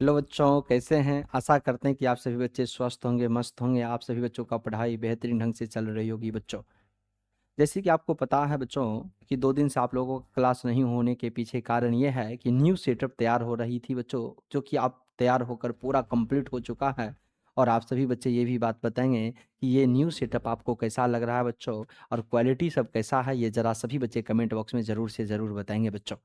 Hello बच्चों, कैसे हैं? आशा करते हैं कि आप सभी बच्चे स्वस्थ होंगे, मस्त होंगे। आप सभी बच्चों का पढ़ाई बेहतरीन ढंग से चल रही होगी बच्चों। जैसे कि आपको पता है बच्चों कि 2 दिन से आप लोगों का क्लास नहीं होने के पीछे कारण ये है कि न्यू सेटअप तैयार हो रही थी बच्चों, जो कि आप तैयार होकर पूरा कंप्लीट हो चुका है। और आप सभी बच्चे ये भी बात बताएंगे कि ये न्यू सेटअप आपको कैसा लग रहा है बच्चों, और क्वालिटी सब कैसा है, ये ज़रा सभी बच्चे कमेंट बॉक्स में ज़रूर से ज़रूर बताएंगे बच्चों।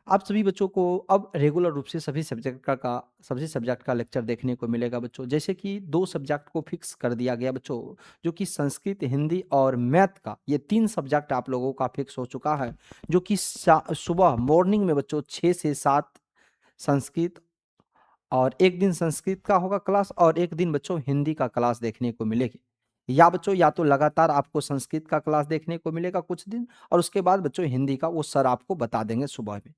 आप सभी बच्चों को अब रेगुलर रूप से सभी सब्जेक्ट का लेक्चर देखने को मिलेगा बच्चों। जैसे कि 2 सब्जेक्ट को फिक्स कर दिया गया बच्चों, जो कि संस्कृत, हिंदी और मैथ का, ये 3 सब्जेक्ट आप लोगों का फिक्स हो चुका है। जो कि सुबह मॉर्निंग में बच्चों 6 से 7 संस्कृत, और एक दिन संस्कृत का होगा क्लास, और एक दिन बच्चों हिंदी का क्लास देखने को मिलेगी। या बच्चों या तो लगातार आपको संस्कृत का क्लास देखने को मिलेगा कुछ दिन, और उसके बाद बच्चों हिंदी का वो सर आपको बता देंगे सुबह में।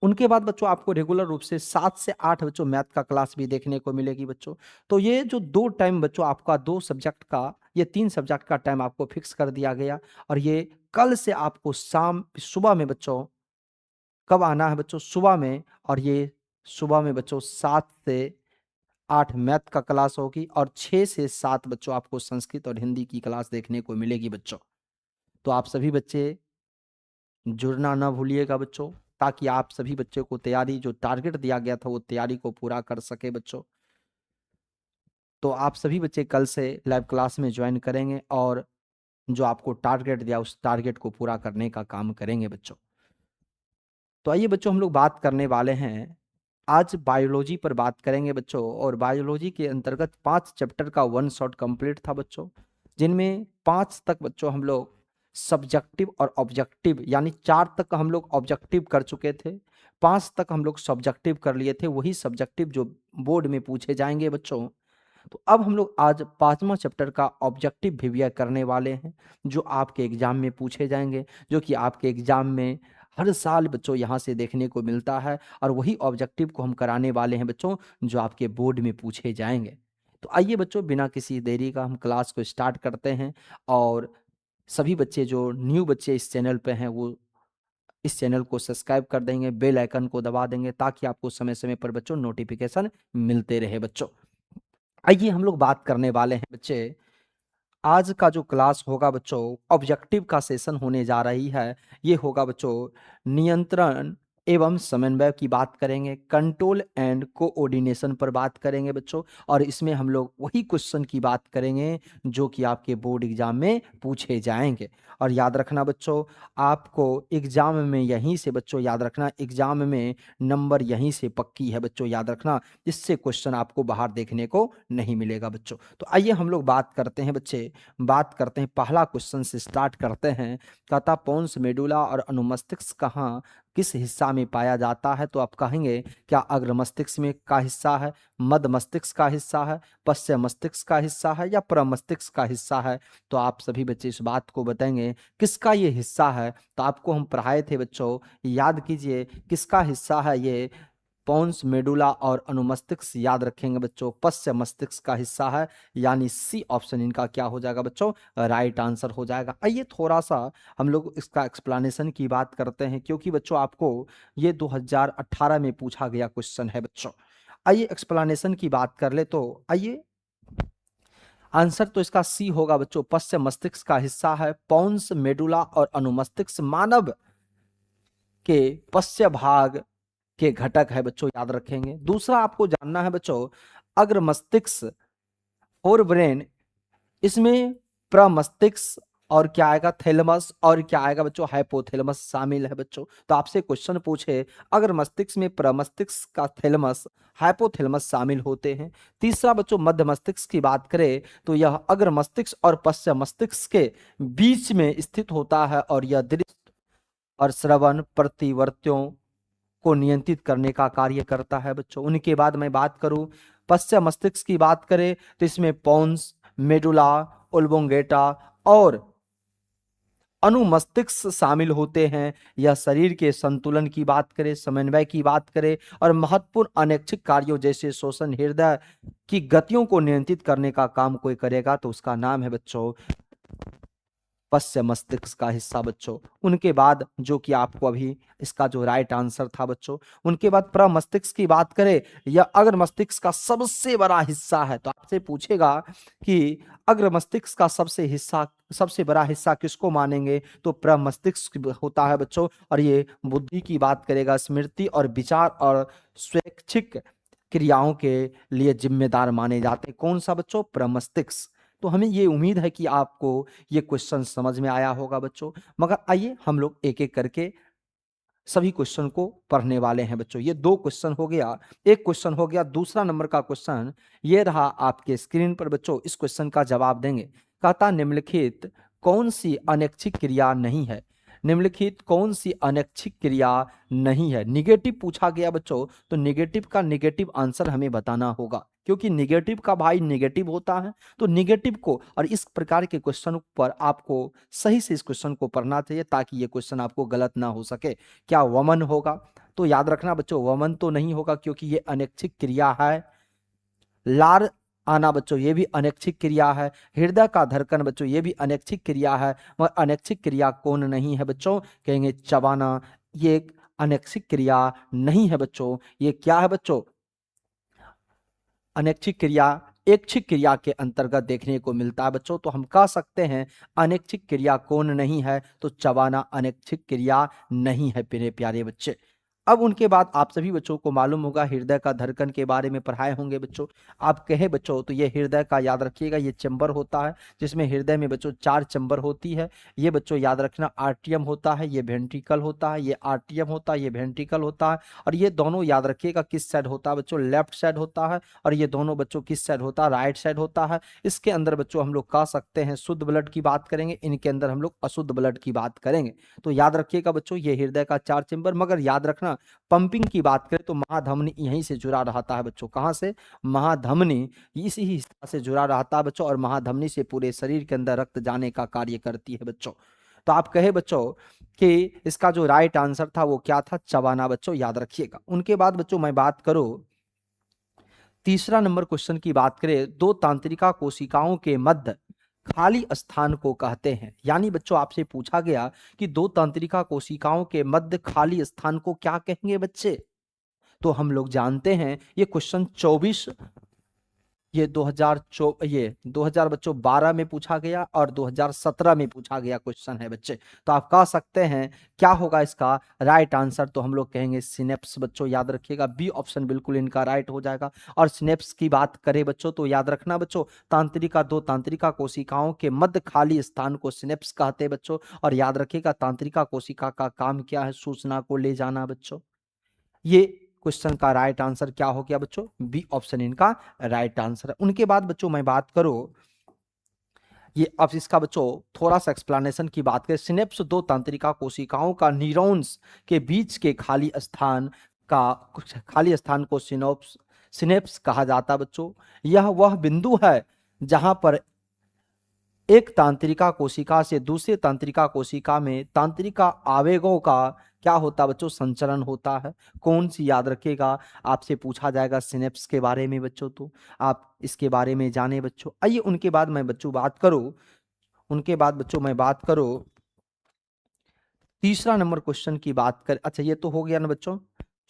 उनके बाद बच्चों आपको रेगुलर रूप से 7 से 8 बच्चों मैथ का क्लास भी देखने को मिलेगी बच्चों। तो ये जो 2 टाइम बच्चों आपका 2 सब्जेक्ट का, ये 3 सब्जेक्ट का टाइम आपको फिक्स कर दिया गया। और ये कल से आपको सुबह में बच्चों कब आना है बच्चों? सुबह में। और ये सुबह में बच्चों 7 से 8 मैथ का क्लास होगी, और 6 से 7 बच्चों आपको संस्कृत और हिंदी की क्लास देखने को मिलेगी बच्चों। तो आप सभी बच्चे जुड़ना ना भूलिएगा बच्चों, ताकि आप सभी बच्चों को तैयारी जो टारगेट दिया गया था वो तैयारी को पूरा कर सके बच्चों। तो आप सभी बच्चे कल से लाइव क्लास में ज्वाइन करेंगे, और जो आपको टारगेट दिया उस टारगेट को पूरा करने का काम करेंगे बच्चों। तो आइए बच्चों, हम लोग बात करने वाले हैं आज बायोलॉजी पर बात करेंगे बच्चों। और बायोलॉजी के अंतर्गत 5 चैप्टर का वन शॉट कंप्लीट था बच्चों, जिनमें 5 तक बच्चों हम लोग सब्जेक्टिव और ऑब्जेक्टिव, यानी 4 तक हम लोग ऑब्जेक्टिव कर चुके थे, 5 तक हम लोग सब्जेक्टिव कर लिए थे। वही सब्जेक्टिव जो बोर्ड में पूछे जाएंगे बच्चों। तो अब हम लोग आज 5वां चैप्टर का ऑब्जेक्टिव बिहेवियर करने वाले हैं, जो आपके एग्जाम में पूछे जाएंगे, जो कि आपके एग्जाम में हर साल बच्चों यहाँ से देखने को मिलता है। और वही ऑब्जेक्टिव को हम कराने वाले हैं बच्चों, जो आपके बोर्ड में पूछे जाएंगे। तो आइए बच्चों, बिना किसी देरी का हम क्लास को स्टार्ट करते हैं। और सभी बच्चे जो न्यू बच्चे इस चैनल पे हैं, वो इस चैनल को सब्सक्राइब कर देंगे, बेल आइकन को दबा देंगे, ताकि आपको समय समय पर बच्चों नोटिफिकेशन मिलते रहे बच्चों। आइए हम लोग बात करने वाले हैं बच्चे, आज का जो क्लास होगा बच्चों, ऑब्जेक्टिव का सेशन होने जा रही है। ये होगा बच्चों नियंत्रण एवं समन्वय की बात करेंगे, कंट्रोल एंड कोऑर्डिनेशन पर बात करेंगे बच्चों। और इसमें हम लोग वही क्वेश्चन की बात करेंगे जो कि आपके बोर्ड एग्जाम में पूछे जाएंगे। और याद रखना बच्चों, आपको एग्जाम में यहीं से बच्चों याद रखना, एग्जाम में नंबर यहीं से पक्की है बच्चों, याद रखना। इससे क्वेश्चन आपको बाहर देखने को नहीं मिलेगा बच्चों। तो आइए हम लोग बात करते हैं बच्चे, बात करते हैं, पहला क्वेश्चन से स्टार्ट करते हैं। कहता पोन्स मेडुला और अनुमस्तिष्क कहाँ किस हिस्सा में पाया जाता है? तो आप कहेंगे क्या अग्र मस्तिष्क में का हिस्सा है, मध्य मस्तिष्क का हिस्सा है, पश्चिम मस्तिष्क का हिस्सा है, या प्रमस्तिष्क का हिस्सा है? तो आप सभी बच्चे इस बात को बताएंगे किसका ये हिस्सा है। तो आपको हम पढ़ाए थे बच्चों, याद कीजिए किसका हिस्सा है ये। पोन्स मेडुला और अनुमस्तिष्क याद रखेंगे बच्चों, पश्च मस्तिष्क का हिस्सा है। यानी सी ऑप्शन इनका क्या हो जाएगा बच्चों? राइट आंसर हो जाएगा। आइए थोड़ा सा हम लोग इसका एक्सप्लेनेशन की बात करते हैं, क्योंकि बच्चों आपको ये 2018 में पूछा गया क्वेश्चन है बच्चों। आइए एक्सप्लेनेशन की बात कर ले, तो आइए आंसर तो इसका सी होगा बच्चों, पश्च मस्तिष्क का हिस्सा है। पोन्स मेडुला और अनुमस्तिष्क मानव के पश्च भाग के घटक है बच्चों, याद रखेंगे। दूसरा आपको जानना है बच्चों, अग्र मस्तिष्क फोर ब्रेन, इसमें प्रमस्तिष्क और क्या आएगा थैलेमस, और क्या आएगा बच्चों हाइपोथैलेमस शामिल है बच्चों। तो आपसे क्वेश्चन पूछे अगर मस्तिष्क में प्रमस्तिष्क का थैलेमस हाइपोथैलेमस शामिल होते हैं। तीसरा बच्चों मध्य मस्तिष्क की बात करें तो यह अग्र मस्तिष्क और पश्चिम मस्तिष्क के बीच में स्थित होता है, और यह दृष्टि और श्रवण प्रतिवर्तियों को नियंत्रित करने का कार्य करता है बच्चों। उनके बाद मैं बात करूं पश्चिम मस्तिष्क की बात करें तो इसमें पोन्स मेडुला ओल्बोंगेटा और अनुमस्तिष्क शामिल होते हैं। यह शरीर के संतुलन की बात करें, समन्वय की बात करें, और महत्वपूर्ण अनैच्छिक कार्यों जैसे श्वसन, हृदय की गतियों को नियंत्रित करने का काम कोई करेगा तो उसका नाम है बच्चों पश्च मस्तिष्क का हिस्सा बच्चों। उनके बाद जो कि आपको अभी इसका जो राइट आंसर था बच्चों, उनके बाद प्रमस्तिष्क की बात करें, या अग्र मस्तिष्क का सबसे बड़ा हिस्सा है। तो आपसे पूछेगा कि अग्र मस्तिष्क का सबसे बड़ा हिस्सा किसको मानेंगे, तो प्रमस्तिष्क होता है बच्चों। और ये बुद्धि की बात करेगा, स्मृति और विचार और स्वैच्छिक क्रियाओं के लिए जिम्मेदार माने जाते हैं। कौन सा बच्चों, प्रमस्तिष्क। तो हमें ये उम्मीद है कि आपको ये क्वेश्चन समझ में आया होगा बच्चों। मगर आइए हम लोग एक एक करके सभी क्वेश्चन को पढ़ने वाले हैं बच्चों। ये 2 क्वेश्चन हो गया, एक क्वेश्चन हो गया। दूसरा नंबर का क्वेश्चन ये रहा आपके स्क्रीन पर बच्चों। इस क्वेश्चन का जवाब देंगे। कहता निम्नलिखित कौन सी अनैच्छिक क्रिया नहीं है, निम्नलिखित कौन सी अनैच्छिक क्रिया नहीं है। निगेटिव पूछा गया बच्चों, तो निगेटिव का निगेटिव आंसर हमें बताना होगा, क्योंकि निगेटिव का भाई निगेटिव होता है। तो निगेटिव को और इस प्रकार के क्वेश्चन पर आपको सही से इस क्वेश्चन को पढ़ना चाहिए, ताकि ये क्वेश्चन आपको गलत ना हो सके। क्या वमन होगा, तो याद रखना बच्चों वमन तो नहीं होगा, क्योंकि ये अनैच्छिक क्रिया है। लार आना बच्चों, ये भी अनैच्छिक क्रिया है। हृदय का धड़कन बच्चों, ये भी अनैच्छिक क्रिया है। मगर अनैच्छिक क्रिया कौन नहीं है बच्चों, कहेंगे चबाना। ये एक अनैच्छिक क्रिया नहीं है बच्चों। ये क्या है बच्चों, अनैच्छिक क्रिया ऐच्छिक क्रिया के अंतर्गत देखने को मिलता है बच्चों। तो हम कह सकते हैं अनैच्छिक क्रिया कौन नहीं है, तो चबाना अनैच्छिक क्रिया नहीं है मेरे प्यारे बच्चे। अब उनके बाद आप सभी बच्चों को मालूम होगा हृदय का धड़कन के बारे में पढ़ाए होंगे बच्चों। आप कहे बच्चों, तो ये हृदय का याद रखिएगा, ये चैम्बर होता है, जिसमें हृदय में बच्चों 4 चैम्बर होती है। ये बच्चों याद रखना आर्टियम होता है, ये वेंट्रिकल होता है, ये आर्टियम होता है, ये वेंट्रिकल होता है। और ये दोनों याद रखिएगा किस साइड होता है बच्चों, लेफ्ट साइड होता है। और ये दोनों बच्चों किस साइड होता है, राइट साइड होता है। इसके अंदर बच्चों हम लोग कह सकते हैं शुद्ध ब्लड की बात करेंगे, इनके अंदर हम लोग अशुद्ध ब्लड की बात करेंगे। तो याद रखिएगा बच्चों, ये हृदय का 4 चैम्बर। मगर याद रखना पंपिंग की बात करें तो महाधमनी यहीं से जुड़ा रहता है बच्चों। कहां से, महाधमनी इसी हिस्सा से जुड़ा रहता है बच्चों। और महाधमनी से पूरे शरीर के अंदर रक्त जाने का कार्य करती है बच्चों। तो आप कहे बच्चों कि इसका जो राइट आंसर था वो क्या था, चबाना बच्चों, याद रखिएगा। उनके बाद बच्चों मैं बात करूं, तीसरा नंबर क्वेश्चन की बात करें, 2 तांत्रिका कोशिकाओं के मध्य खाली स्थान को कहते हैं। यानी बच्चों आपसे पूछा गया कि 2 तांत्रिका कोशिकाओं के मध्य खाली स्थान को क्या कहेंगे बच्चे। तो हम लोग जानते हैं ये क्वेश्चन 24, ये 2000 बच्चों 12 में पूछा गया और 2017 में पूछा गया क्वेश्चन है बच्चे। तो आप कह सकते हैं क्या होगा इसका राइट आंसर, तो हम लोग कहेंगे सिनेप्स बच्चों, याद रखिएगा बी ऑप्शन बिल्कुल इनका राइट हो जाएगा। और सिनेप्स की बात करें बच्चों, तो याद रखना बच्चों तांत्रिका 2 तांत्रिका कोशिकाओं के मध्य खाली स्थान को सिनेप्स कहते हैं बच्चों। और याद रखिएगा तांत्रिका कोशिका का काम क्या है, सूचना को ले जाना बच्चों। ये क्वेश्चन का राइट आंसर क्या हो गया बच्चों, बी ऑप्शन इनका राइट आंसर है। उनके बाद बच्चों मैं बात करूं, ये अब इसका बच्चों थोड़ा सा एक्सप्लेनेशन की बात करें, सिनेप्स 2 तंत्रिका कोशिकाओं का न्यूरॉन्स के बीच के खाली स्थान को सिनेप्स कहा जाता है बच्चों। यह वह बिंदु है जहां पर एक तांत्रिका कोशिका से दूसरे तांत्रिका कोशिका में तांत्रिका आवेगों का क्या होता है बच्चों, संचरण होता है। कौन सी, याद रखिएगा आपसे पूछा जाएगा सिनेप्स के बारे में बच्चों, तो आप इसके बारे में जाने बच्चों। आइए उनके बाद मैं बच्चों बात करूं, उनके बाद बच्चों मैं बात करूं तीसरा नंबर क्वेश्चन की बात कर, अच्छा ये तो हो गया ना बच्चों।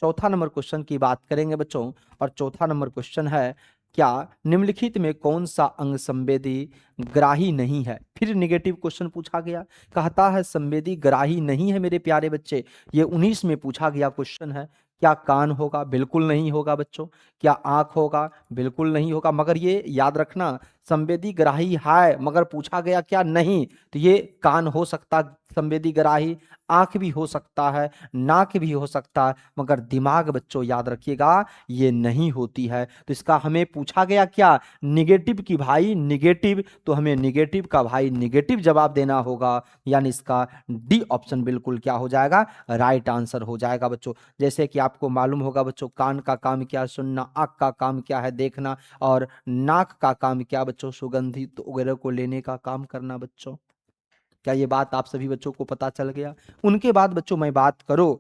चौथा नंबर क्वेश्चन की बात करेंगे बच्चों। और चौथा नंबर क्वेश्चन है, क्या निम्नलिखित में कौन सा अंग संवेदी ग्राही नहीं है। फिर निगेटिव क्वेश्चन पूछा गया, कहता है संवेदी ग्राही नहीं है मेरे प्यारे बच्चे। ये 19 में पूछा गया क्वेश्चन है। क्या कान होगा, बिल्कुल नहीं होगा बच्चों। क्या आंख होगा, बिल्कुल नहीं होगा। मगर ये याद रखना संवेदी ग्राही है, मगर पूछा गया क्या, नहीं। तो ये कान हो सकता संवेदी ग्राही, आंख भी हो सकता है, नाक भी हो सकता है, मगर दिमाग बच्चों याद रखिएगा ये नहीं होती है। तो इसका हमें पूछा गया क्या, निगेटिव की भाई निगेटिव, तो हमें निगेटिव का भाई निगेटिव जवाब देना होगा। यानी इसका डी ऑप्शन बिल्कुल क्या हो जाएगा, राइट आंसर हो जाएगा बच्चों। जैसे कि आपको मालूम होगा बच्चों कान का काम क्या है, सुनना, आंख का काम क्या है, देखना, और नाक का काम क्या बच्चों, सुगंधित वगैरह को लेने का काम करना बच्चों। क्या ये बात आप सभी बच्चों को पता चल गया। उनके बाद बच्चों मैं बात करूं,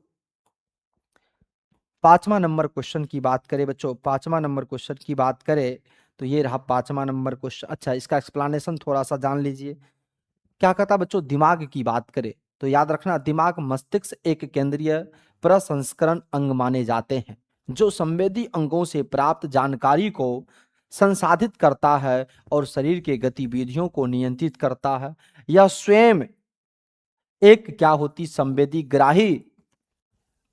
5वां नंबर क्वेश्चन की बात करें बच्चों, 5वां नंबर क्वेश्चन की बात करें तो ये रहा 5वां नंबर क्वेश्चन। अच्छा इसका एक्सप्लेनेशन थोड़ा सा जान लीजिए। क्या कहता है बच्चों, दिमाग की बात करें तो याद रखना, दिमाग मस्तिष्क एक केंद्रीय प्रसंस्करण अंग माने जाते हैं, जो संवेदी अंगों से प्राप्त जानकारी को संसाधित करता है और शरीर के गतिविधियों को नियंत्रित करता है। यह स्वयं एक क्या होती, संवेदी ग्राही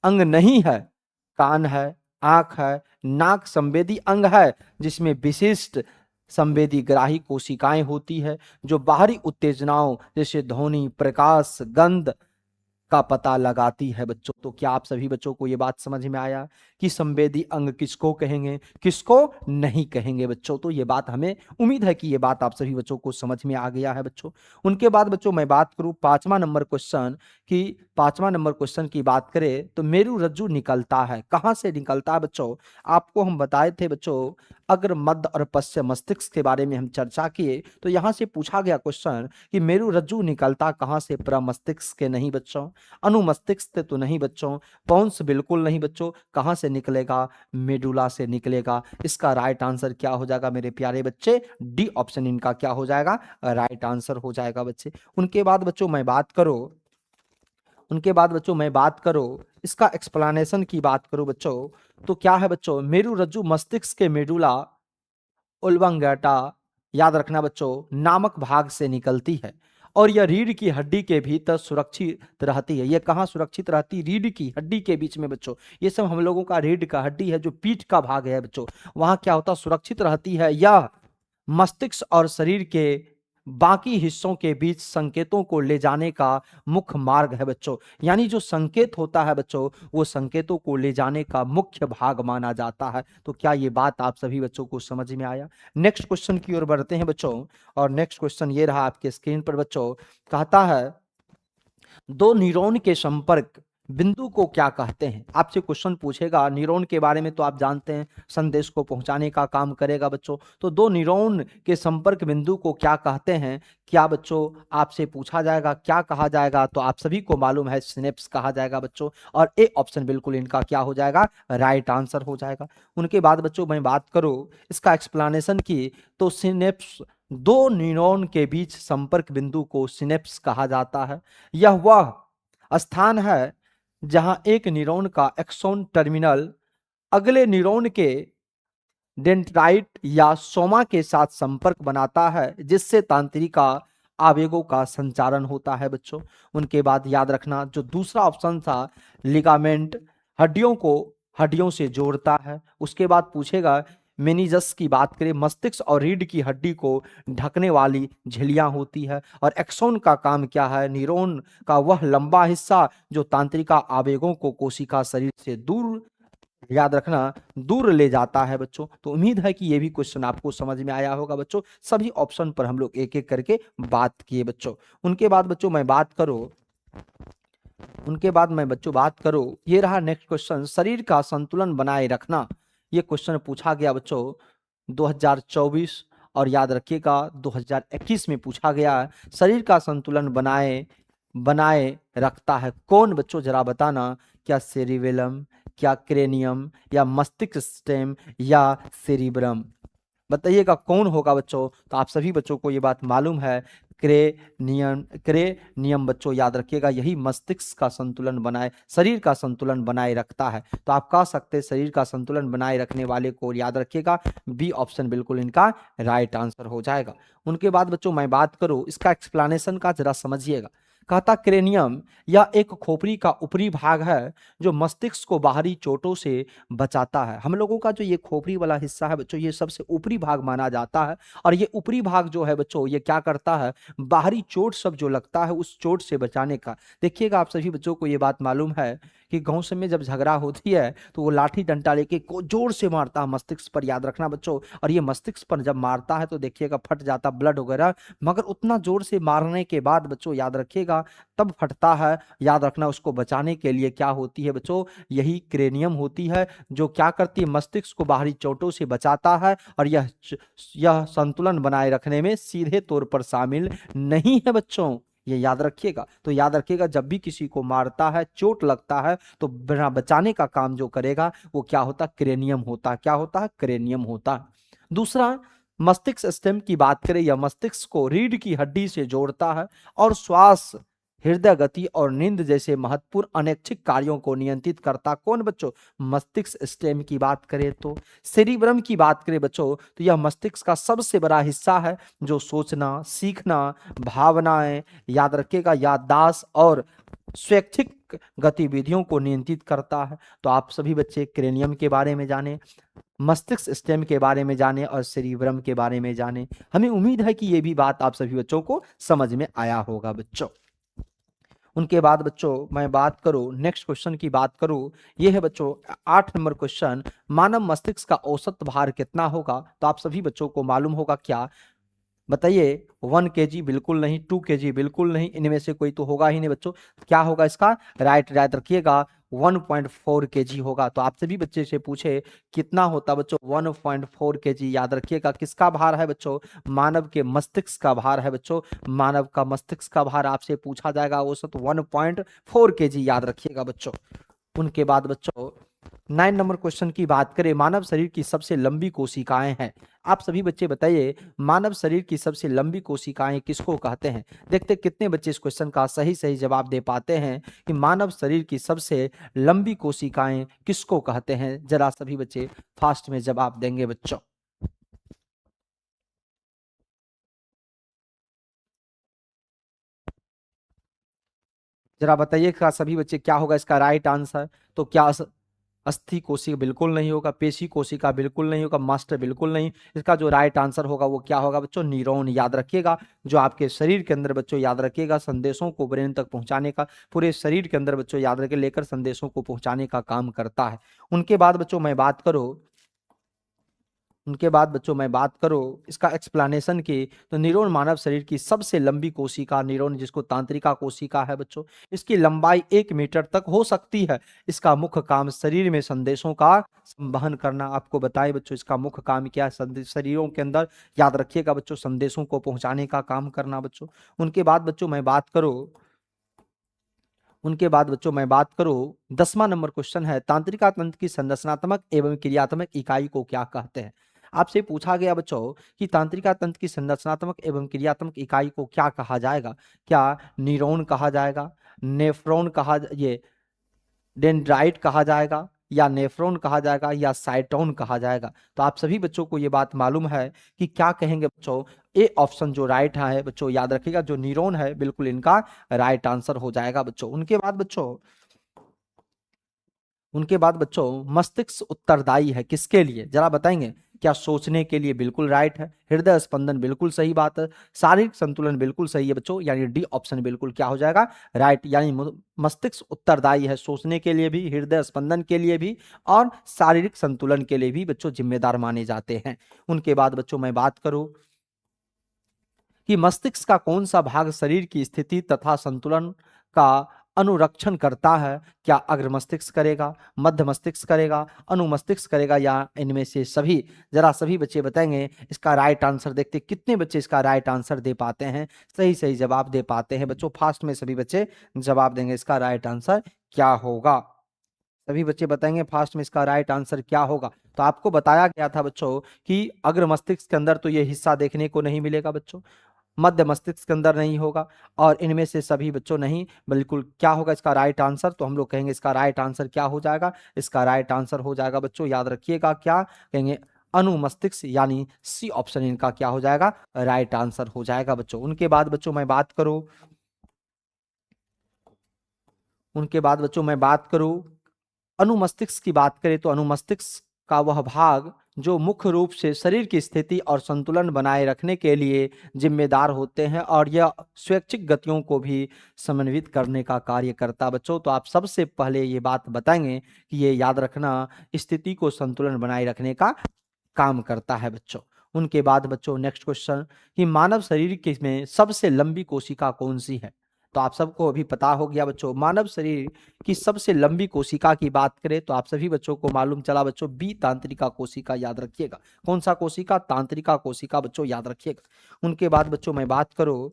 अंग नहीं है। कान है, आंख है, नाक संवेदी अंग है, जिसमें विशिष्ट संवेदी ग्राही कोशिकाएं होती है, जो बाहरी उत्तेजनाओं जैसे ध्वनि, प्रकाश, गंध का पता लगाती है बच्चों। तो क्या आप सभी बच्चों को ये बात समझ में आया कि संवेदी अंग किसको कहेंगे, किसको नहीं कहेंगे बच्चों? तो ये बात हमें उम्मीद है कि ये बात आप सभी बच्चों को समझ में आ गया है बच्चों। उनके बाद बच्चों मैं बात करूं पांचवा नंबर क्वेश्चन की, पांचवा नंबर क्वेश्चन की बात करें तो मेरु रज्जु निकलता है, कहां से निकलता है बच्चों? आपको हम बताए थे बच्चों, अग्र, मध्य और पश्चिम मस्तिष्क के बारे में हम चर्चा किए, तो यहां से पूछा गया क्वेश्चन कि मेरु रज्जु निकलता कहां से? प्रमस्तिष्क के नहीं बच्चों, अनुमस्तिष्क से तो नहीं बच्चों, पॉन्स बिल्कुल नहीं बच्चों, कहां से निकलेगा? मेडुला से निकलेगा। इसका राइट आंसर क्या हो जाएगा मेरे प्यारे बच्चे? डी ऑप्शन इनका क्या हो जाएगा? राइट आंसर हो जाएगा बच्चे। उनके बाद बच्चों मैं बात करूं, उनके बाद बच्चों मैं बात करूं इसका एक्सप्लेनेशन की बात करूं बच्चों, तो क्या है बच्चों, मेरु रज्जु मस्तिष्क के मेडुला ओब्लांगेटा, याद रखना बच्चों, नामक भाग से निकलती है और यह रीढ़ की हड्डी के भीतर सुरक्षित रहती है। यह कहाँ सुरक्षित रहती है? रीढ़ की हड्डी के बीच में बच्चों। ये सब हम लोगों का रीढ़ का हड्डी है, जो पीठ का भाग है बच्चों, वहां क्या होता है? सुरक्षित रहती है। यह मस्तिष्क और शरीर के बाकी हिस्सों के बीच संकेतों को ले जाने का मुख्य मार्ग है बच्चों। यानी जो संकेत होता है बच्चों, वो संकेतों को ले जाने का मुख्य भाग माना जाता है। तो क्या ये बात आप सभी बच्चों को समझ में आया? नेक्स्ट क्वेश्चन की ओर बढ़ते हैं बच्चों, और नेक्स्ट क्वेश्चन ये रहा आपके स्क्रीन पर बच्चों। कहता है, दो न्यूरॉन के संपर्क बिंदु को क्या कहते हैं? आपसे क्वेश्चन पूछेगा, न्यूरॉन के बारे में तो आप जानते हैं, संदेश को पहुंचाने का काम करेगा बच्चों। तो दो न्यूरॉन के संपर्क बिंदु को क्या कहते हैं? क्या बच्चों आपसे पूछा जाएगा, क्या कहा जाएगा? तो आप सभी को मालूम है, सिनेप्स कहा जाएगा बच्चों, और ए ऑप्शन बिल्कुल इनका क्या हो जाएगा? राइट आंसर हो जाएगा। उनके बाद बच्चों मैं बात करूं इसका एक्सप्लेनेशन की, तो सिनेप्स, दो न्यूरॉन के बीच संपर्क बिंदु को सिनेप्स कहा जाता है। यह वह स्थान है जहां एक न्यूरॉन का एक्सॉन टर्मिनल अगले न्यूरॉन के डेंड्राइट या सोमा के साथ संपर्क बनाता है, जिससे तंत्रिका आवेगों का संचारण होता है बच्चों। उनके बाद याद रखना, जो दूसरा ऑप्शन था लिगामेंट, हड्डियों को हड्डियों से जोड़ता है। उसके बाद पूछेगा, मेनिजस की बात करें, मस्तिष्क और रीढ़ की हड्डी को ढकने वाली झिल्लियां होती है। और एक्सोन का काम क्या है? न्यूरॉन का वह लंबा हिस्सा जो तंत्रिका आवेगों को कोशिका शरीर से दूर, याद रखना, दूर ले जाता है बच्चों। तो उम्मीद है कि ये भी क्वेश्चन आपको समझ में आया होगा बच्चों। सभी ऑप्शन पर हम लोग एक एक करके बात किए बच्चों। उनके बाद बच्चों मैं बात करूं, उनके बाद मैं बच्चों बात करूं, ये रहा नेक्स्ट क्वेश्चन, शरीर का संतुलन बनाए रखना। ये क्वेश्चन पूछा गया बच्चों 2024, और याद रखिएगा 2021 में पूछा गया है। शरीर का संतुलन बनाए बनाए रखता है कौन बच्चों? जरा बताना, क्या सेरिबेलम, क्या क्रेनियम, या मस्तिष्क स्टेम, या सेरिब्रम? बताइएगा कौन होगा बच्चों? तो आप सभी बच्चों को ये बात मालूम है, क्रेनियम बच्चों, याद रखिएगा, यही मस्तिष्क का संतुलन बनाए, शरीर का संतुलन बनाए रखता है। तो आप कह सकते हैं शरीर का संतुलन बनाए रखने वाले को याद रखिएगा, बी ऑप्शन बिल्कुल इनका राइट आंसर हो जाएगा। उनके बाद बच्चों मैं बात करूं इसका एक्सप्लेनेशन का, जरा समझिएगा। कहता क्रेनियम यह एक खोपड़ी का ऊपरी भाग है जो मस्तिष्क को बाहरी चोटों से बचाता है। हम लोगों का जो ये खोपड़ी वाला हिस्सा है बच्चों, ये सबसे ऊपरी भाग माना जाता है, और ये ऊपरी भाग जो है बच्चों, ये क्या करता है? बाहरी चोट सब जो लगता है उस चोट से बचाने का। देखिएगा आप सभी बच्चों को ये बात मालूम है कि गांव सब में जब झगड़ा होती है तो वो लाठी डंडा लेके जोर से मारता है मस्तिष्क पर, याद रखना बच्चों। और ये मस्तिष्क पर जब मारता है तो देखिएगा फट जाता, ब्लड वगैरह, मगर उतना जोर से मारने के बाद बच्चों याद रखिएगा तब फटता है। याद रखना, उसको बचाने के लिए क्या होती है बच्चों? यही क्रेनियम होती है, जो क्या करती है? मस्तिष्क को बाहरी चोटों से बचाता है, और यह संतुलन बनाए रखने में सीधे तौर पर शामिल नहीं है बच्चों। ये याद रखिएगा। तो याद रखिएगा, जब भी किसी को मारता है, चोट लगता है, तो बिना बचाने का काम जो करेगा वो क्या होता है? क्रेनियम होता है। क्या होता है? क्रेनियम होता है। दूसरा, मस्तिष्क स्टेम की बात करें, यह मस्तिष्क को रीढ़ की हड्डी से जोड़ता है और श्वास, हृदय गति और नींद जैसे महत्वपूर्ण अनैच्छिक कार्यों को नियंत्रित करता। कौन बच्चों? मस्तिष्क स्टेम की बात करें तो। सेरिब्रम की बात करें बच्चों तो यह मस्तिष्क का सबसे बड़ा हिस्सा है जो सोचना, सीखना, भावनाएं, याद रखिएगा, याददाश्त और स्वैच्छिक गतिविधियों को नियंत्रित करता है। तो आप सभी बच्चे क्रेनियम के बारे में जाने, मस्तिष्क स्टेम के बारे में जाने और सेरिब्रम के बारे में जाने। हमें उम्मीद है कि ये भी बात आप सभी बच्चों को समझ में आया होगा बच्चों। उनके बाद बच्चों मैं बात करूं, नेक्स्ट क्वेश्चन की बात करूं, ये है बच्चों 8 नंबर क्वेश्चन, मानव मस्तिष्क का औसत भार कितना होगा? तो आप सभी बच्चों को मालूम होगा क्या? बताइए। 1 kg बिल्कुल नहीं, 2 kg बिल्कुल नहीं, इनमें से कोई तो होगा ही नहीं बच्चों। क्या होगा इसका? राइट राइट रखिएगा, 1.4 kg होगा। तो आपसे भी बच्चे से पूछे कितना होता बच्चों? 1.4 kg। याद रखिएगा किसका भार है बच्चों? मानव के मस्तिष्क का भार है बच्चों। मानव का मस्तिष्क का भार आपसे पूछा जाएगा, औसत 1.4 kg याद रखिएगा बच्चों। उनके बाद बच्चों 9 नंबर क्वेश्चन की बात करें, मानव शरीर की सबसे लंबी कोशिकाएं हैं। आप सभी बच्चे बताइए, मानव शरीर की सबसे लंबी कोशिकाएं किसको कहते हैं? देखते कितने बच्चे इस क्वेश्चन का सही सही जवाब दे पाते हैं कि मानव शरीर की सबसे लंबी कोशिकाएं किसको कहते हैं। जरा सभी बच्चे फास्ट में जवाब देंगे बच्चों। जरा बताइए सभी बच्चे क्या होगा इसका राइट आंसर? तो क्या अस्थि कोशिका बिल्कुल नहीं होगा, पेशी कोशिका बिल्कुल नहीं होगा, मास्टर बिल्कुल नहीं। इसका जो राइट आंसर होगा वो क्या होगा बच्चों? न्यूरॉन। याद रखिएगा, जो आपके शरीर के अंदर बच्चों, याद रखिएगा, संदेशों को ब्रेन तक पहुंचाने का, पूरे शरीर के अंदर बच्चों याद रखे लेकर संदेशों को पहुंचाने का काम करता है। उनके बाद बच्चों मैं बात करूं, उनके बाद बच्चों मैं बात करूं इसका एक्सप्लेनेशन की, तो न्यूरॉन मानव शरीर की सबसे लंबी कोशिका न्यूरॉन, जिसको तांत्रिका कोशिका है बच्चों, इसकी लंबाई 1 मीटर तक हो सकती है। इसका मुख्य काम शरीर में संदेशों का संवहन करना। आपको बताएं बच्चों इसका मुख्य काम क्या है? शरीरों के अंदर याद रखिएगा बच्चों, संदेशों को पहुंचाने का काम करना बच्चों। उनके बाद बच्चों मैं बात करूं, उनके बाद बच्चों मैं बात करूं 10वां नंबर क्वेश्चन है, तांत्रिका तंत्र की संरचनात्मक एवं क्रियात्मक इकाई को क्या कहते हैं? आपसे पूछा गया बच्चों कि तांत्रिका तंत्र की संरचनात्मक एवं क्रियात्मक इकाई को क्या कहा जाएगा? क्या न्यूरॉन कहा जाएगा, नेफ्रॉन कहा, ये डेंड्राइट कहा जाएगा, या नेफ्रॉन कहा जाएगा, या साइटोन कहा जाएगा? तो आप सभी बच्चों को ये बात मालूम है कि क्या कहेंगे बच्चों? ए ऑप्शन जो राइट है बच्चों, याद रखिएगा, जो न्यूरॉन है बिल्कुल इनका राइट आंसर हो जाएगा बच्चों। उनके बाद बच्चों मस्तिष्क उत्तरदायी है किसके लिए? जरा बताएंगे। क्या सोचने के लिए? बिल्कुल राइट है। हृदय स्पंदन बिल्कुल सही बात है। शारीरिक संतुलन बिल्कुल सही है बच्चों, यानी डी ऑप्शन बिल्कुल क्या हो जाएगा? राइट। यानी मस्तिष्क उत्तरदायी है सोचने के लिए भी, हृदय स्पंदन के लिए भी और शारीरिक संतुलन के लिए भी बच्चों जिम्मेदार माने जाते हैं। उनके बाद बच्चों मैं बात करूं कि मस्तिष्क का कौन सा भाग शरीर की स्थिति तथा संतुलन का अनुरक्षण करता है? क्या अग्र मस्तिष्क करेगा, मध्य मस्तिष्क करेगा, अनुमस्तिष्क करेगा, या इनमें से सभी? जरा सभी बच्चे बताएंगे इसका राइट आंसर। देखते कितने बच्चे इसका राइट आंसर दे पाते हैं, सही सही जवाब दे पाते हैं बच्चों। फास्ट में सभी बच्चे जवाब देंगे इसका राइट आंसर क्या होगा। सभी बच्चे बताएंगे फास्ट में इसका राइट आंसर क्या होगा। तो आपको बताया गया था बच्चों कि अग्र मस्तिष्क के अंदर तो ये हिस्सा देखने को नहीं मिलेगा बच्चों, मध्य मस्तिष्क के अंदर नहीं होगा, और इनमें से सभी बच्चों नहीं। बिल्कुल क्या होगा इसका राइट आंसर? तो हम लोग कहेंगे इसका राइट आंसर क्या हो जाएगा? इसका राइट आंसर हो जाएगा बच्चों, याद रखिएगा, क्या कहेंगे? अनुमस्तिष्क, यानी सी ऑप्शन इनका क्या हो जाएगा? राइट आंसर हो जाएगा बच्चों। उनके बाद बच्चों मैं बात करूं, उनके बाद बच्चों मैं बात करूं अनुमस्तिष्क की बात करें, तो अनुमस्तिष्क का वह भाग जो मुख्य रूप से शरीर की स्थिति और संतुलन बनाए रखने के लिए जिम्मेदार होते हैं, और यह स्वैच्छिक गतियों को भी समन्वित करने का कार्य करता बच्चों। तो आप सबसे पहले ये बात बताएंगे कि ये याद रखना स्थिति को संतुलन बनाए रखने का काम करता है बच्चों। उनके बाद बच्चों नेक्स्ट क्वेश्चन कि मानव शरीर के में सबसे लंबी कोशिका कौन सी है? तो आप सबको अभी पता हो गया बच्चों, मानव शरीर की सबसे लंबी कोशिका की बात करें तो आप सभी बच्चों को मालूम चला बच्चों, बी तांत्रिका कोशिका। याद रखिएगा कौन सा कोशिका? तांत्रिका कोशिका बच्चों, याद रखिएगा। उनके बाद बच्चों मैं बात करूं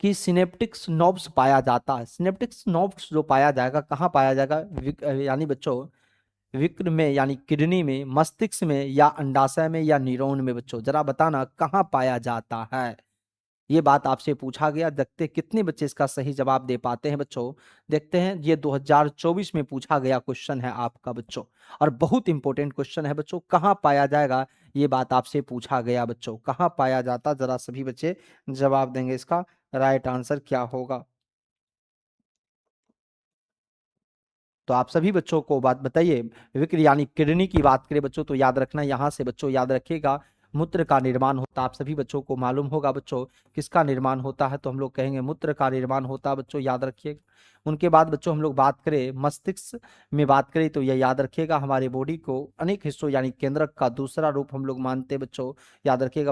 कि सिनेप्टिक्स नोब्स पाया जाता है। सिनेप्टिक्स नोब्स जो पाया जाएगा कहाँ पाया जाएगा? यानी बच्चों विक्र में यानी किडनी में, मस्तिष्क में, या अंडाशय में, या न्यूरॉन में बच्चों? जरा बताना कहाँ पाया जाता है। ये बात आपसे पूछा गया, देखते हैं कितने बच्चे इसका सही जवाब दे पाते हैं बच्चों। देखते हैं, ये 2024 में पूछा गया क्वेश्चन है आपका बच्चों, और बहुत इंपॉर्टेंट क्वेश्चन है बच्चों। कहाँ पाया जाएगा, ये बात आपसे पूछा गया बच्चों, कहाँ पाया जाता, जरा सभी बच्चे जवाब देंगे, इसका राइट आंसर क्या होगा। तो आप सभी बच्चों को बात बताइए, विक्र यानी किडनी की बात करें बच्चों, तो याद रखना, यहाँ से बच्चों याद रखिएगा, मूत्र का निर्माण होता, आप सभी बच्चों को मालूम होगा बच्चों किसका निर्माण होता है, तो हम लोग कहेंगे मूत्र का निर्माण होता है बच्चों, याद रखिएगा। उनके बाद बच्चों हम लोग बात करें मस्तिष्क में बात करें, तो यह याद रखिएगा, हमारे बॉडी को अनेक हिस्सों यानी केंद्रक का दूसरा रूप हम लोग मानते हैं बच्चों, याद रखिएगा।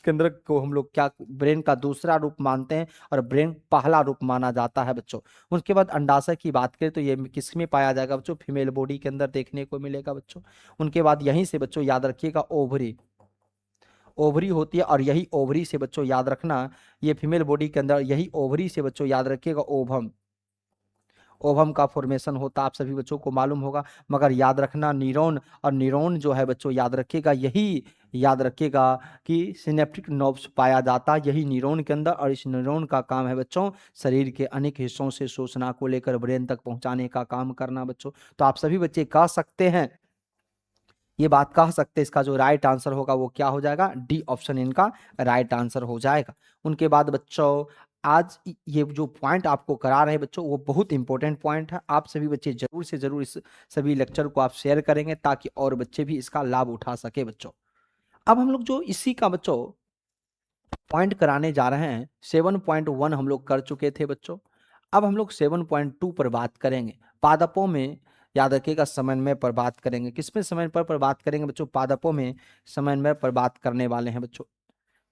केंद्रक को हम लोग क्या ब्रेन का दूसरा रूप मानते हैं, और ब्रेन पहला रूप माना जाता है बच्चों। उसके बाद अंडाशय की बात करें, तो ये किस में पाया जाएगा बच्चों, फीमेल बॉडी के अंदर देखने को मिलेगा बच्चों। उनके बाद यहीं से बच्चों याद रखिएगा, ओवरी, ओवरी होती है, और यही ओवरी से बच्चों याद रखना, ये फीमेल बॉडी के अंदर यही ओवरी से बच्चों याद रखिएगा ओवम, ओवम का फॉर्मेशन होता, आप सभी बच्चों को मालूम होगा। मगर याद रखना न्यूरॉन, और न्यूरॉन जो है बच्चों याद रखिएगा, यही याद रखिएगा कि सिनेप्टिक नर्व्स पाया जाता है यही न्यूरॉन के अंदर, और इस न्यूरॉन का काम है बच्चों शरीर के अनेक हिस्सों से सूचना को लेकर ब्रेन तक पहुंचाने का काम करना बच्चों। तो आप सभी बच्चे कह सकते हैं, ये बात कह सकते हैं, इसका जो राइट आंसर होगा वो क्या हो जाएगा, डी ऑप्शन इनका राइट आंसर हो जाएगा। उनके बाद बच्चों आज ये जो पॉइंट आपको करा रहे हैं बच्चों, वो बहुत इंपॉर्टेंट पॉइंट है, आप सभी बच्चे जरूर से जरूर इस सभी लेक्चर को आप शेयर करेंगे, ताकि और बच्चे भी इसका लाभ उठा सके बच्चों। अब हम लोग जो इसी का बच्चों पॉइंट कराने जा रहे हैं, 7.1 हम लोग कर चुके थे बच्चों। अब हम लोग 7.2 पर बात करेंगे, पादपों में, याद रखिएगा समन्वय पर बात करेंगे। किसमें समन्वय पर बात करेंगे बच्चों, पादपों में समन्वय पर बात करने वाले हैं बच्चों।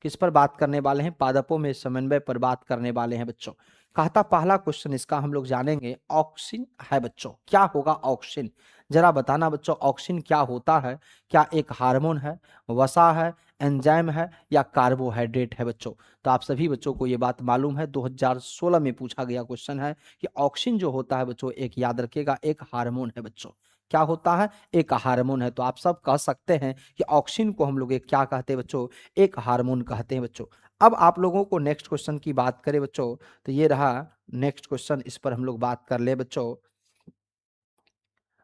किस पर बात करने वाले हैं, पादपों में समन्वय पर बात करने वाले हैं बच्चों। कहता पहला क्वेश्चन इसका हम लोग जानेंगे, ऑक्सिन है बच्चों, क्या होगा ऑक्सिन, जरा बताना बच्चों ऑक्सिन क्या होता है। क्या एक हार्मोन है, वसा है, एंजाइम है, या कार्बोहाइड्रेट है बच्चों। तो आप सभी बच्चों को ये बात मालूम है, 2016 में पूछा गया क्वेश्चन है कि ऑक्सिन जो होता है बच्चों, एक याद रखिएगा एक हार्मोन है बच्चों। क्या होता है, एक हार्मोन है। तो आप सब कह सकते हैं कि ऑक्सिन को हम लोग एक क्या कहते हैं बच्चों, एक हार्मोन कहते हैं बच्चों। अब आप लोगों को नेक्स्ट क्वेश्चन की बात करें बच्चों, तो ये रहा नेक्स्ट क्वेश्चन, इस पर हम लोग बात कर ले बच्चों।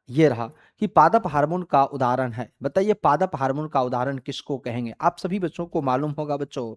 ये रहा कि पादप हार्मोन का उदाहरण है, बताइए पादप हार्मोन का उदाहरण किसको कहेंगे। आप सभी बच्चों को मालूम होगा बच्चों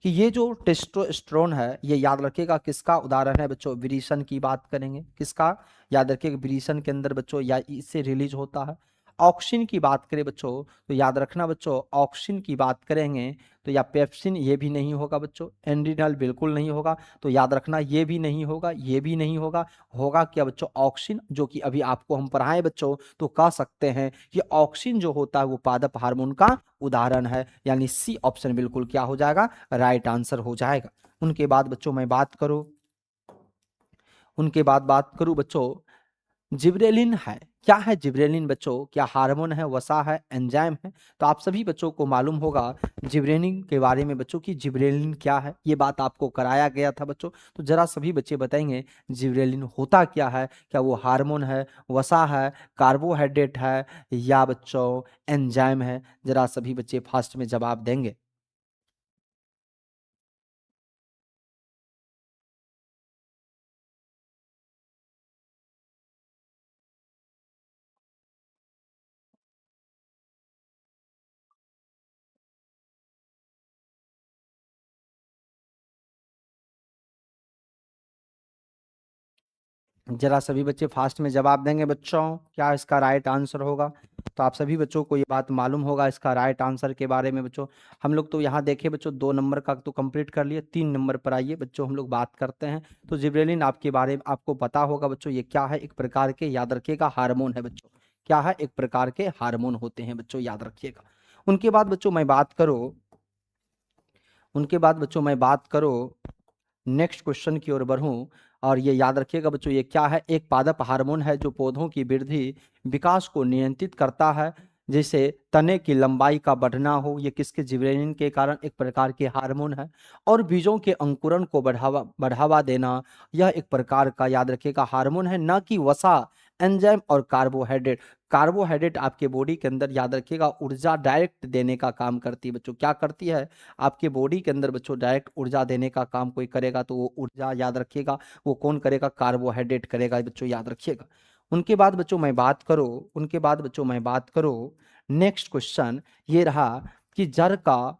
कि ये जो टेस्टोस्टेरोन है, ये याद रखिएगा किसका उदाहरण है बच्चों, विरिसन की बात करेंगे, किसका, याद रखिएगा विरिसन के अंदर बच्चों या इससे रिलीज होता है। ऑक्सिन की बात करें बच्चों, तो याद रखना बच्चों, ऑक्सिन की बात करेंगे तो या पेप्सिन, ये भी नहीं होगा बच्चों, एंड्रिनल बिल्कुल नहीं होगा, तो याद रखना ये भी नहीं होगा, ये भी नहीं होगा। होगा क्या बच्चों, ऑक्सिन, जो कि अभी आपको हम पढ़ाएं बच्चों, तो कह सकते हैं कि ऑक्सिन जो होता है वो पादप हार्मोन का उदाहरण है, यानी सी ऑप्शन बिल्कुल क्या हो जाएगा, राइट आंसर हो जाएगा। उनके बाद बच्चों मैं बात करूं, उनके बाद बात करूं बच्चों, जिब्रेलिन है, क्या है जिब्रेलिन बच्चों, क्या हार्मोन है, वसा है, एंजाइम है। तो आप सभी बच्चों को मालूम होगा जिब्रेलिन के बारे में बच्चों की, जिब्रेलिन क्या है, ये बात आपको कराया गया था बच्चों। तो जरा सभी बच्चे बताएंगे जिब्रेलिन होता क्या है, क्या वो हार्मोन है, वसा है, कार्बोहाइड्रेट है, या बच्चों एंजाइम है। जरा सभी बच्चे फास्ट में जवाब देंगे। जरा सभी बच्चे फास्ट में जवाब देंगे बच्चों, क्या इसका राइट आंसर होगा। तो आप सभी बच्चों को ये बात मालूम होगा इसका राइट आंसर के बारे में बच्चों। हम लोग तो यहाँ देखे बच्चों 2 नंबर का तो कंप्लीट कर लिए, 3 नंबर पर आइए बच्चों हम लोग बात करते हैं। तो जिब्रेलिन आपके बारे में आपको पता होगा बच्चों, ये क्या है, एक प्रकार के, याद रखिएगा हार्मोन है बच्चों। क्या है, एक प्रकार के हार्मोन होते हैं बच्चों, याद रखिएगा। उनके बाद बच्चों मैं बात करूँ, उनके बाद बच्चों मैं बात करूँ, नेक्स्ट क्वेश्चन की ओर बढ़ूं, और ये याद रखिएगा बच्चों, ये क्या है, एक पादप हार्मोन है जो पौधों की वृद्धि विकास को नियंत्रित करता है, जैसे तने की लंबाई का बढ़ना हो, ये किसके, जिब्रेलिन के कारण एक प्रकार के हार्मोन है। और बीजों के अंकुरण को बढ़ावा बढ़ावा देना, यह एक प्रकार का, याद रखिएगा हार्मोन है, ना कि वसा एंजाइम और कार्बोहाइड्रेट। कार्बोहाइड्रेट आपके बॉडी के अंदर, याद रखिएगा, ऊर्जा डायरेक्ट देने का काम करती है बच्चों। क्या करती है? आपके बॉडी के अंदर बच्चों डायरेक्ट ऊर्जा देने का काम कोई करेगा तो वो ऊर्जा, याद रखिएगा, वो कौन करेगा? कार्बोहाइड्रेट करेगा बच्चों, याद रखिएगा। उनके बाद बच्चों मैं बात करूं, उनके बाद बच्चों मैं बात करूं, नेक्स्ट क्वेश्चन ये रहा कि जड़ का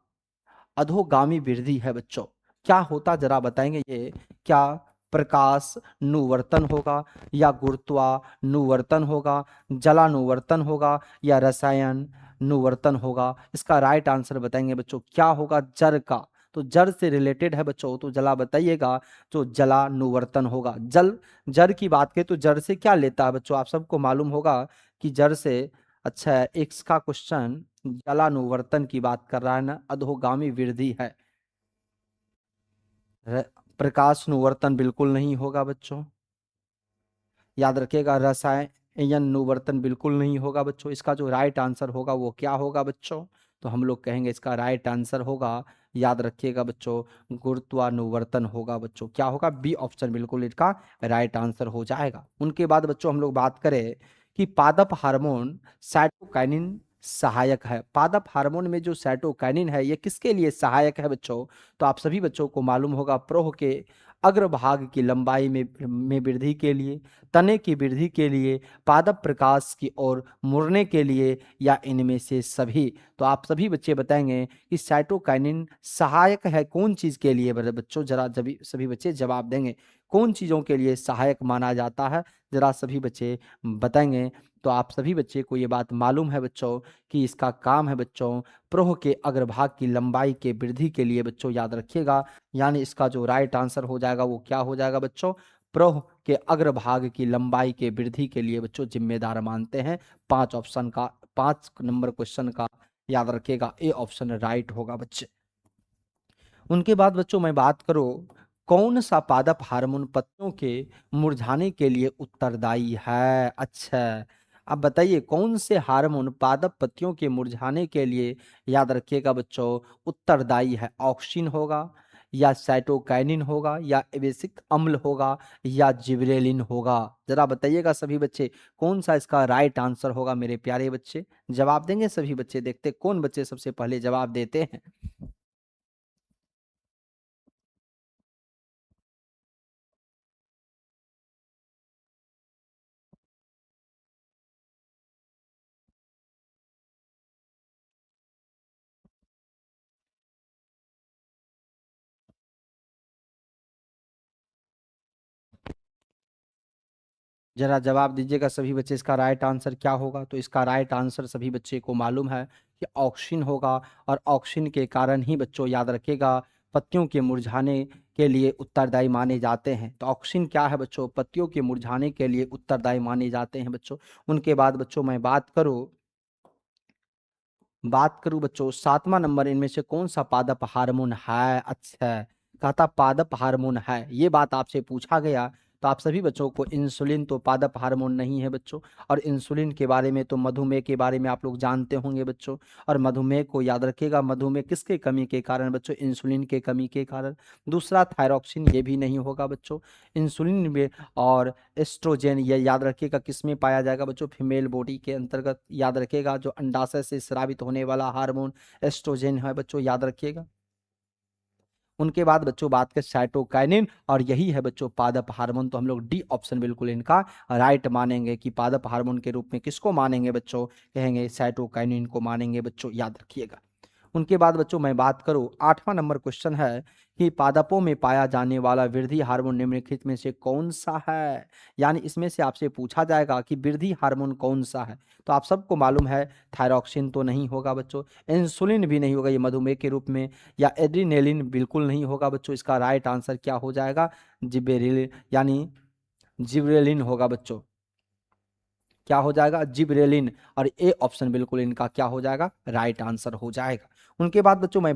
अधोगामी वृद्धि है बच्चों, क्या होता जरा बताएंगे ये? क्या प्रकाश नुवर्तन होगा, या गुरुत्वानुवर्तन होगा, जलानुवर्तन होगा, या रसायन नुवर्तन होगा? इसका राइट आंसर बताएंगे बच्चों, क्या होगा? जड़ का, तो जड़ से रिलेटेड है बच्चों, तो जला बताइएगा, जो जलानुवर्तन होगा। जड़ की बात करें तो जड़ से क्या लेता है बच्चों? आप सबको मालूम होगा कि जड़ से, अच्छा है, एक्स का क्वेश्चन जलानुवर्तन की बात कर रहा है ना, अधोगामी वृद्धि है। र- प्रकाश अनुवर्तन बिल्कुल नहीं होगा बच्चों, याद रखिएगा। रसायन अनुवर्तन बिल्कुल नहीं होगा बच्चों। इसका जो राइट आंसर होगा वो क्या होगा बच्चों? तो हम लोग कहेंगे इसका राइट आंसर होगा, याद रखिएगा बच्चों, गुरुत्वानुवर्तन होगा बच्चों। क्या होगा? बी ऑप्शन बिल्कुल इसका राइट आंसर हो जाएगा। उनके बाद बच्चों हम लोग बात करें कि पादप हार्मोन साइटोकाइनिन सहायक है। पादप हार्मोन में जो साइटोकाइनिन है ये किसके लिए सहायक है बच्चों? तो आप सभी बच्चों को मालूम होगा, प्रोह के अग्रभाग की लंबाई में वृद्धि के लिए, तने की वृद्धि के लिए, पादप प्रकाश की ओर मुड़ने के लिए, या इनमें से सभी? तो आप सभी बच्चे बताएंगे कि साइटोकाइनिन सहायक है कौन चीज के लिए बच्चों? जरा जब सभी बच्चे जवाब देंगे, कौन चीजों के लिए सहायक माना जाता है? जरा सभी बच्चे बताएंगे। तो आप सभी बच्चे को ये बात मालूम है बच्चों कि इसका काम है बच्चों, प्रोह के अग्रभाग की लंबाई के वृद्धि के लिए बच्चों, याद रखिएगा। यानी इसका जो राइट आंसर हो जाएगा वो क्या हो जाएगा बच्चों? प्रोह के अग्रभाग की लंबाई के वृद्धि के लिए बच्चों जिम्मेदार मानते हैं। 5 ऑप्शन का, 5 नंबर क्वेश्चन का, याद रखिएगा, ए ऑप्शन राइट होगा बच्चे। उनके बाद बच्चों मैं बात करूं, कौन सा पादप हार्मोन पत्तियों के मुरझाने के लिए उत्तरदायी है? अच्छा, अब बताइए कौन से हार्मोन पादप पत्तियों के मुरझाने के लिए, याद रखिएगा बच्चों, उत्तरदायी है? ऑक्सिन होगा, या साइटोकाइनिन होगा, या एबेसिक अम्ल होगा, या जिबरेलिन होगा? जरा बताइएगा सभी बच्चे, कौन सा इसका राइट आंसर होगा मेरे प्यारे बच्चे? जवाब देंगे सभी बच्चे, देखते कौन बच्चे सबसे पहले जवाब देते हैं। जरा जवाब दीजिएगा सभी बच्चे, इसका राइट आंसर क्या होगा? तो इसका राइट आंसर सभी बच्चे को मालूम है कि ऑक्सिन होगा, और ऑक्सिन के कारण ही बच्चों, याद रखिएगा, पत्तियों के मुरझाने के लिए उत्तरदायी माने जाते हैं। तो ऑक्सिन क्या है बच्चों? पत्तियों के मुरझाने के लिए उत्तरदायी माने जाते हैं बच्चों। उनके बाद बच्चों मैं बात करूं बच्चों, 7वां नंबर इनमें से कौन सा पादप हार्मोन है? अच्छा, कहता पादप हार्मोन है, ये बात आपसे पूछा गया। तो आप सभी बच्चों को, इंसुलिन तो पादप हार्मोन नहीं है बच्चों। और इंसुलिन के बारे में तो, मधुमेह के बारे में आप लोग जानते होंगे बच्चों। और मधुमेह को याद रखिएगा, मधुमेह किसके कमी के कारण बच्चों? इंसुलिन के कमी के कारण। दूसरा थायरॉक्सिन, ये भी नहीं होगा बच्चों। इंसुलिन में, और एस्ट्रोजेन, ये याद रखिएगा किस में पाया जाएगा बच्चों? फीमेल बॉडी के अंतर्गत, याद रखिएगा, जो अंडाशय से स्रावित होने वाला हार्मोन एस्ट्रोजेन है बच्चों, याद रखिएगा। उनके बाद बच्चों बात करें साइटोकाइनिन, और यही है बच्चों पादप हार्मोन। तो हम लोग डी ऑप्शन बिल्कुल इनका राइट मानेंगे कि पादप हार्मोन के रूप में किसको मानेंगे बच्चों? कहेंगे साइटोकाइनिन को मानेंगे बच्चों, याद रखिएगा। उनके बाद बच्चों मैं बात करूं, 8वां नंबर क्वेश्चन है कि पादपों में पाया जाने वाला वृद्धि हार्मोन निम्नलिखित में से कौन सा है? यानी इसमें से आपसे पूछा जाएगा कि वृद्धि हार्मोन कौन सा है। तो आप सबको मालूम है, थायरॉक्सिन तो नहीं होगा बच्चों, इंसुलिन भी नहीं होगा, ये मधुमेह के रूप में, या एड्रीनेलिन बिल्कुल नहीं होगा बच्चों। इसका राइट आंसर क्या हो जाएगा? जिबेरिल, यानी जिब्रेलिन होगा बच्चों। क्या हो जाएगा? जिब्रेलिन। और ए ऑप्शन बिल्कुल इनका क्या हो जाएगा? राइट आंसर हो जाएगा। उनके बाद बच्चों मैं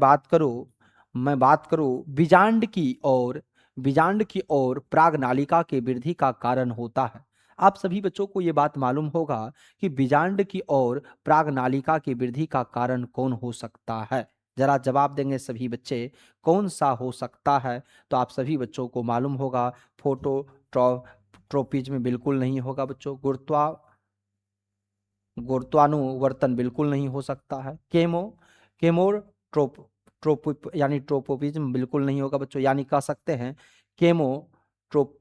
बात करूं बीजांड की ओर प्रागनालिका के वृद्धि का कारण होता है। आप सभी बच्चों को यह बात मालूम होगा कि बीजांड की ओर प्रागनालिका की वृद्धि का कारण कौन हो सकता है? जरा जवाब देंगे सभी बच्चे, कौन सा हो सकता है? तो आप सभी बच्चों को मालूम होगा, फोटो ट्रोपिज्म बिल्कुल नहीं होगा बच्चों। गुरुत्वानुवर्तन बिल्कुल नहीं हो सकता है। केमोर ट्रोप ट्रोप यानी ट्रोपोपिज्म बिल्कुल नहीं होगा बच्चों, यानी कह सकते हैं केमो ट्रोप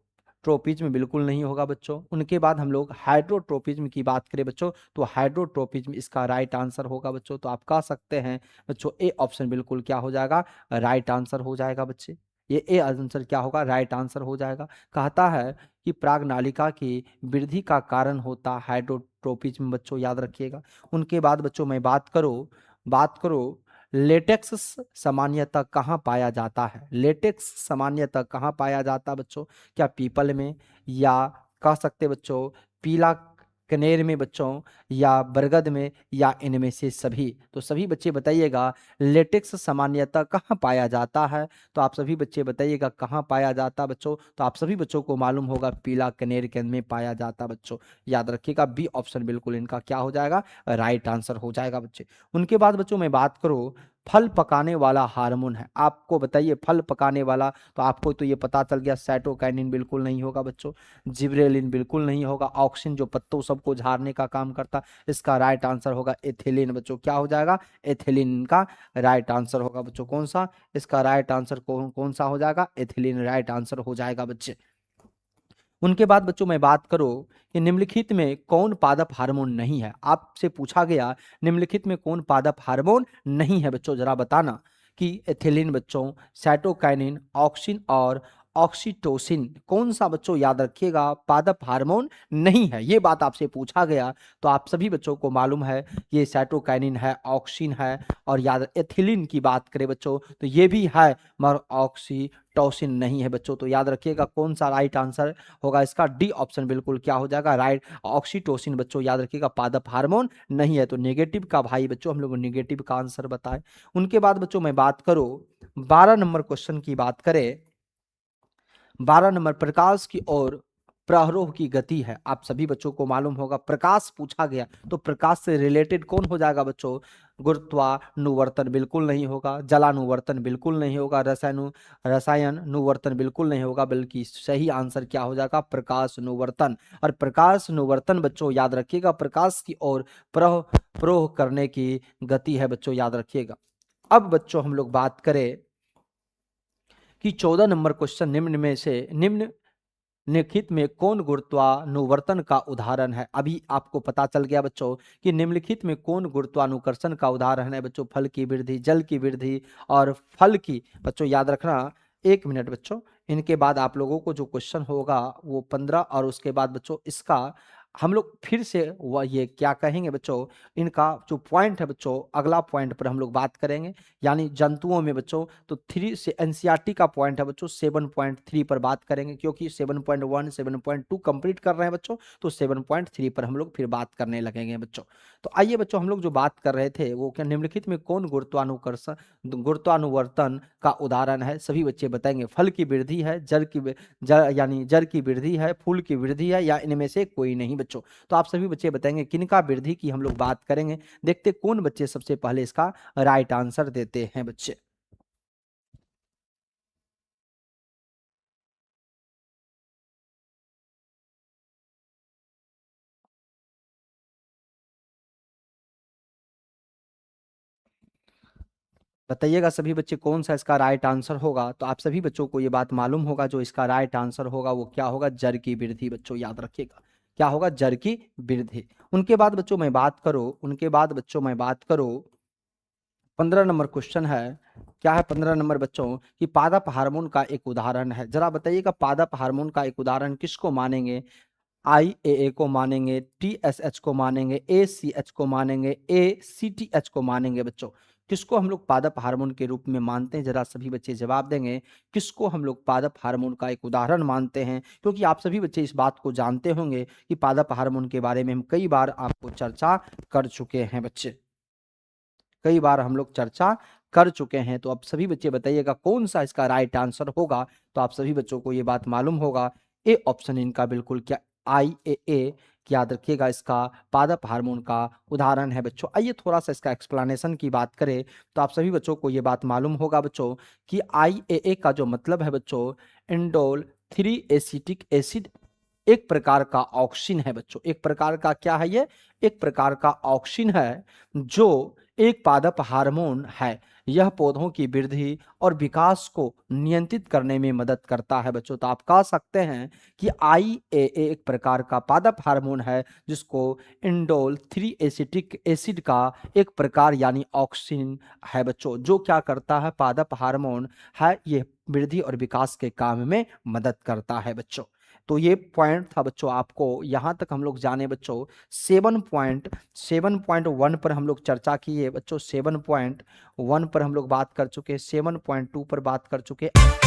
ट्रोपिज्म बिल्कुल नहीं होगा बच्चों। उनके बाद हम लोग हाइड्रोट्रोपिज्म की बात करें बच्चों, तो हाइड्रोट्रोपिज्म इसका राइट आंसर होगा बच्चों। तो आप कह सकते हैं बच्चों ए ऑप्शन बिल्कुल क्या हो जाएगा, राइट आंसर हो जाएगा बच्चे। ये ए आंसर क्या होगा, राइट आंसर हो जाएगा। कहता है कि प्रागनालिका की वृद्धि का कारण होता हाइड्रोट्रोपिज्म बच्चों, याद रखिएगा। उनके बाद बच्चों मैं बात करो लेटेक्स सामान्यतः कहाँ पाया जाता है। लेटेक्स सामान्यतः कहाँ पाया जाता है बच्चों, क्या पीपल में, या कह सकते बच्चों पीला कनेर में बच्चों, या बरगद में, या इनमें से सभी। तो सभी बच्चे बताइएगा लेटेक्स सामान्यतः कहाँ पाया जाता है। तो आप सभी बच्चे बताइएगा कहाँ पाया जाता बच्चों। तो आप सभी बच्चों को मालूम होगा पीला कनेर के में पाया जाता बच्चों, याद रखिएगा बी ऑप्शन बिल्कुल इनका क्या हो जाएगा, राइट आंसर हो जाएगा बच्चे। उनके बाद बच्चों मैं बात करूं फल पकाने वाला हार्मोन है, आपको बताइए फल पकाने वाला। तो आपको तो ये पता चल गया साइटोकाइनिन बिल्कुल नहीं होगा बच्चों, जिब्रेलिन बिल्कुल नहीं होगा, ऑक्सिन जो पत्तों सबको झाड़ने का काम करता, इसका राइट आंसर होगा एथिलीन बच्चों, क्या हो जाएगा, एथिलीन का राइट आंसर होगा बच्चों। कौन सा, इसका राइट आंसर कौन सा हो जाएगा, एथिलीन राइट आंसर हो जाएगा बच्चे। उनके बाद बच्चों मैं बात करूं कि निम्नलिखित में कौन पादप हार्मोन नहीं है। आपसे पूछा गया निम्नलिखित में कौन पादप हार्मोन नहीं है बच्चों, जरा बताना। कि एथिलीन बच्चों, साइटोकाइनिन, ऑक्सिन और ऑक्सीटोसिन, कौन सा बच्चों याद रखिएगा पादप हार्मोन नहीं है, ये बात आपसे पूछा गया। तो आप सभी बच्चों को मालूम है ये साइटोकाइनिन है, ऑक्सिन है, और याद एथिलीन की बात करें बच्चों तो ये भी है, मगर ऑक्सीटोसिन नहीं है बच्चों। तो याद रखिएगा कौन सा राइट आंसर होगा इसका, डी ऑप्शन बिल्कुल क्या हो जाएगा, राइट। ऑक्सीटोसिन बच्चों याद रखिएगा पादप हार्मोन नहीं है। तो नेगेटिव का भाई बच्चों हम लोग नेगेटिव का आंसर बताएं। उनके बाद बच्चों मैं बात करूं 12 नंबर क्वेश्चन की बात करें, 12 नंबर प्रकाश की ओर प्रवाह की गति है। आप सभी बच्चों को मालूम होगा प्रकाश पूछा गया तो प्रकाश से रिलेटेड कौन हो जाएगा बच्चों, गुरुत्वानुवर्तन बिल्कुल नहीं होगा, जलानुवर्तन बिल्कुल नहीं होगा, रसायनुवर्तन बिल्कुल नहीं होगा, बल्कि सही आंसर क्या हो जाएगा, प्रकाशनुवर्तन। और प्रकाशनुवर्तन बच्चों याद रखिएगा प्रकाश की ओर प्रवाह करने की गति है बच्चों, याद रखिएगा। अब बच्चों हम लोग बात करें कि 14 नंबर क्वेश्चन निम्न में से निम्नलिखित में कौन गुरुत्वानुवर्तन का उदाहरण है। अभी आपको पता चल गया बच्चों कि निम्नलिखित में कौन गुरुत्वानुकर्षण का उदाहरण है बच्चों, फल की वृद्धि, जल की वृद्धि और फल की, बच्चों याद रखना। एक मिनट बच्चों, इनके बाद आप लोगों को जो क्वेश्चन होगा वो 15, और उसके बाद बच्चों इसका हम लोग फिर से वह ये क्या कहेंगे बच्चों, इनका जो पॉइंट है बच्चों अगला पॉइंट पर हम लोग बात करेंगे। यानी जंतुओं में बच्चों तो 3 से एनसीईआरटी का पॉइंट है बच्चों 7.3 पर बात करेंगे, क्योंकि 7.1 7.2 कंप्लीट कर रहे हैं बच्चों, तो 7.3 पर हम लोग फिर बात करने लगेंगे बच्चों। तो आइए बच्चों हम लोग जो बात कर रहे थे वो क्या, निम्नलिखित में कौन गुरुत्वानुवर्तन का उदाहरण है। सभी बच्चे बताएंगे फल की वृद्धि है, यानी जड़ की वृद्धि है, फूल की वृद्धि है, या इनमें से कोई नहीं बच्चों। तो आप सभी बच्चे बताएंगे किनका वृद्धि की हम लोग बात करेंगे। देखते कौन बच्चे सबसे पहले इसका राइट आंसर देते हैं बच्चे। बताइएगा सभी बच्चे कौन सा इसका राइट आंसर होगा। तो आप सभी बच्चों को ये बात मालूम होगा जो इसका राइट आंसर होगा वो क्या होगा, जड़ की वृद्धि बच्चों, याद रखिएगा क्या होगा, जड़ की वृद्धि। उनके बाद बच्चों मैं बात करूं 15 नंबर क्वेश्चन है, क्या है 15 नंबर बच्चों कि पादप हार्मोन का एक उदाहरण है। जरा बताइएगा पादप हार्मोन का एक उदाहरण किसको मानेंगे, IAA को मानेंगे, TSH को मानेंगे, ACH को मानेंगे, ACTH को मानेंगे बच्चों। किसको हम लोग पादप हार्मोन के रूप में मानते हैं, जरा सभी बच्चे जवाब देंगे किसको हम लोग पादप हार्मोन का एक उदाहरण मानते हैं। क्योंकि आप सभी बच्चे इस बात को जानते होंगे कि पादप हार्मोन के बारे में हम कई बार आपको चर्चा कर चुके हैं बच्चे, कई बार हम लोग चर्चा कर चुके हैं। तो अब सभी बच्चे बताइएगा कौन सा इसका राइट आंसर होगा। तो आप सभी बच्चों को ये बात मालूम होगा ए ऑप्शन इनका बिल्कुल क्या, IAA याद रखिएगा इसका पादप हार्मोन का उदाहरण है बच्चों। आइए थोड़ा सा इसका एक्सप्लेनेशन की बात करें तो आप सभी बच्चों को ये बात मालूम होगा बच्चों कि IAA का जो मतलब है बच्चों इंडोल 3 एसिटिक एसिड एक प्रकार का ऑक्सिन है बच्चों। एक प्रकार का क्या है ये? एक प्रकार का ऑक्सिन है जो एक पादप हार्मोन है। यह पौधों की वृद्धि और विकास को नियंत्रित करने में मदद करता है बच्चों। तो आप कह सकते हैं कि IAA एक प्रकार का पादप हार्मोन है जिसको इंडोल 3 एसिटिक एसिड का एक प्रकार यानी ऑक्सिन है बच्चों, जो क्या करता है? पादप हार्मोन है, ये वृद्धि और विकास के काम में मदद करता है बच्चों। तो ये पॉइंट था बच्चों, आपको यहाँ तक हम लोग जाने बच्चों 7.1 पर हम लोग चर्चा की है बच्चों। 7.1 पर हम लोग बात कर चुके हैं, 7.2 पर बात कर चुके हैं।